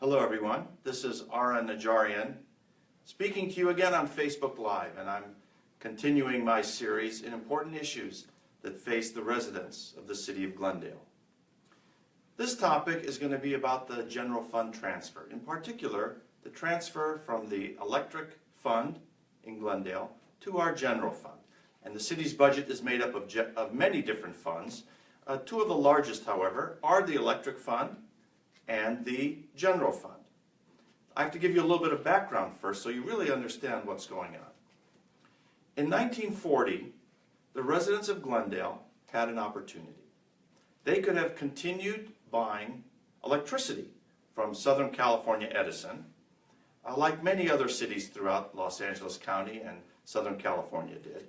Hello everyone, this is Ara Najarian speaking to you again on Facebook Live, and I'm continuing my series in important issues that face the residents of the city of Glendale. This topic is going to be about the general fund transfer, in particular the transfer from the electric fund in Glendale to our general fund. And the city's budget is made up of many different funds. Two of the largest, however, are the electric fund and the general fund. I have to give you a little bit of background first so you really understand what's going on. In 1940, the residents of Glendale had an opportunity. They could have continued buying electricity from Southern California Edison, like many other cities throughout Los Angeles County and Southern California did,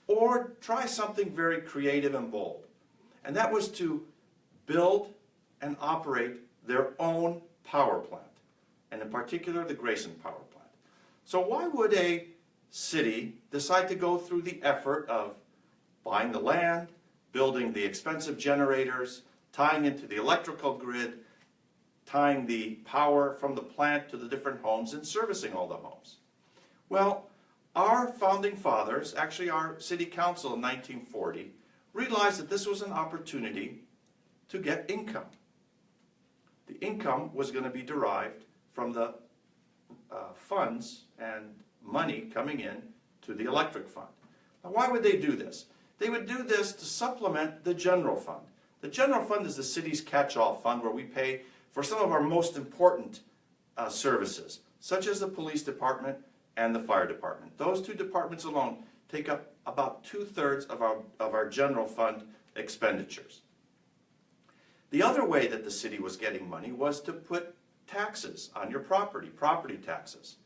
or try something very creative and bold. And that was to build and operate their own power plant, and in particular the Grayson power plant. So why would a city decide to go through the effort of buying the land, building the expensive generators, tying into the electrical grid, tying the power from the plant to the different homes and servicing all the homes? Well, our founding fathers, actually our city council in 1940, realized that this was an opportunity to get income. The income was going to be derived from the funds and money coming in to the electric fund. Now, why would they do this? They would do this to supplement the general fund. The general fund is the city's catch-all fund where we pay for some of our most important services, such as the police department and the fire department. Those two departments alone take up about 2/3 of our general fund expenditures. The other way that the city was getting money was to put taxes on your property taxes.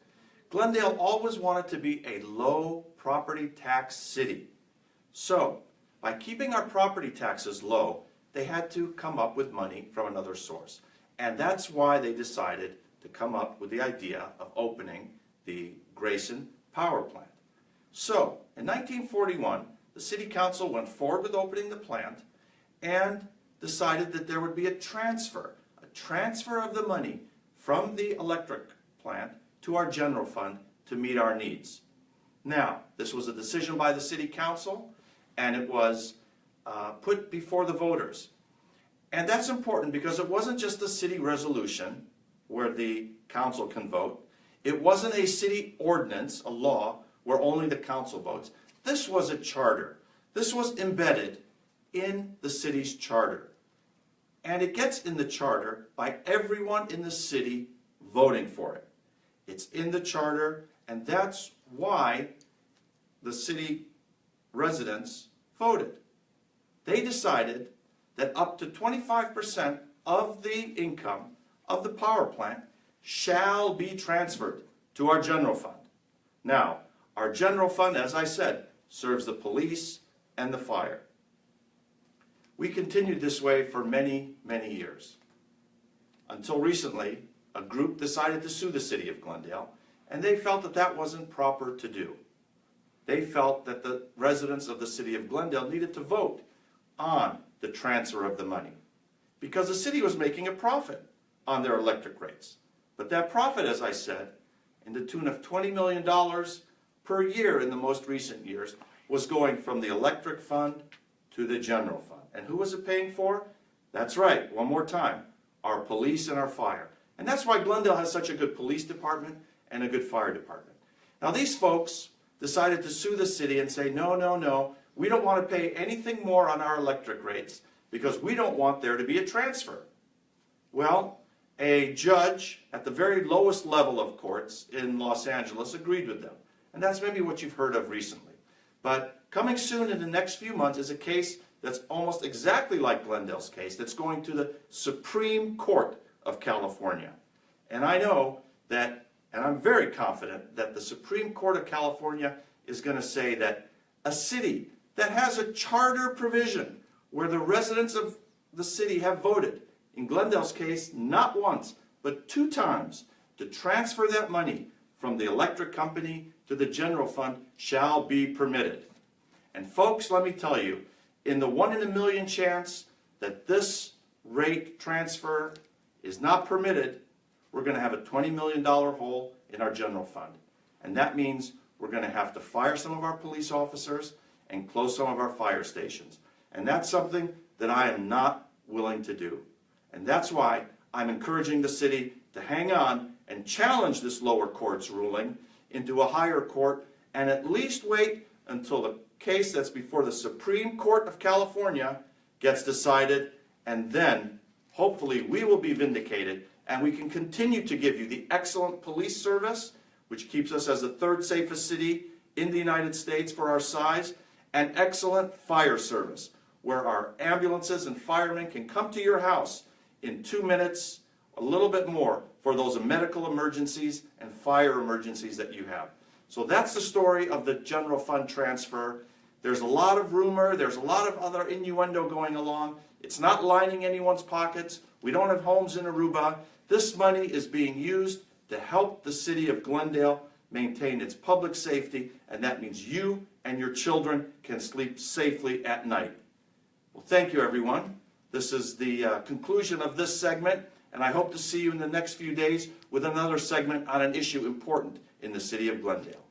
Glendale always wanted to be a low property tax city. So, by keeping our property taxes low, they had to come up with money from another source. And that's why they decided to come up with the idea of opening the Grayson power plant. So, in 1941, the city council went forward with opening the plant and decided that there would be a transfer of the money from the electric plant to our general fund to meet our needs. Now, this was a decision by the city council, and it was put before the voters. And that's important because it wasn't just a city resolution where the council can vote. It wasn't a city ordinance, a law, where only the council votes. This was a charter. This was embedded in the city's charter. And it gets in the charter by everyone in the city voting for it. It's in the charter, and that's why the city residents voted. They decided that up to 25% of the income of the power plant shall be transferred to our general fund. Now, our general fund, as I said, serves the police and the fire. We continued this way for many, many years. Until recently, a group decided to sue the city of Glendale, and they felt that that wasn't proper to do. They felt that the residents of the city of Glendale needed to vote on the transfer of the money, because the city was making a profit on their electric rates. But that profit, as I said, in the tune of $20 million per year in the most recent years, was going from the electric fund to the general fund. And who was it paying for? That's right, one more time, our police and our fire. And that's why Glendale has such a good police department and a good fire department. Now these folks decided to sue the city and say, no, we don't want to pay anything more on our electric rates because we don't want there to be a transfer. Well, a judge at the very lowest level of courts in Los Angeles agreed with them. And that's maybe what you've heard of recently. But coming soon in the next few months is a case that's almost exactly like Glendale's case that's going to the Supreme Court of California. And I know that, and I'm very confident that the Supreme Court of California is going to say that a city that has a charter provision where the residents of the city have voted, in Glendale's case, not once, but 2 times, to transfer that money from the electric company to the general fund shall be permitted. And folks, let me tell you, in the 1 in a million chance that this rate transfer is not permitted, we're going to have a $20 million hole in our general fund. And that means we're going to have to fire some of our police officers and close some of our fire stations. And that's something that I am not willing to do. And that's why I'm encouraging the city to hang on and challenge this lower court's ruling into a higher court, and at least wait until the case that's before the Supreme Court of California gets decided, and then hopefully we will be vindicated and we can continue to give you the excellent police service, which keeps us as the third safest city in the United States for our size, and excellent fire service, where our ambulances and firemen can come to your house in 2 minutes, a little bit more, for those medical emergencies and fire emergencies that you have. So that's the story of the general fund transfer. There's a lot of rumor, there's a lot of other innuendo going along. It's not lining anyone's pockets. We don't have homes in Aruba. This money is being used to help the city of Glendale maintain its public safety, and that means you and your children can sleep safely at night. Well, thank you, everyone. This is the conclusion of this segment, and I hope to see you in the next few days with another segment on an issue important in the city of Glendale.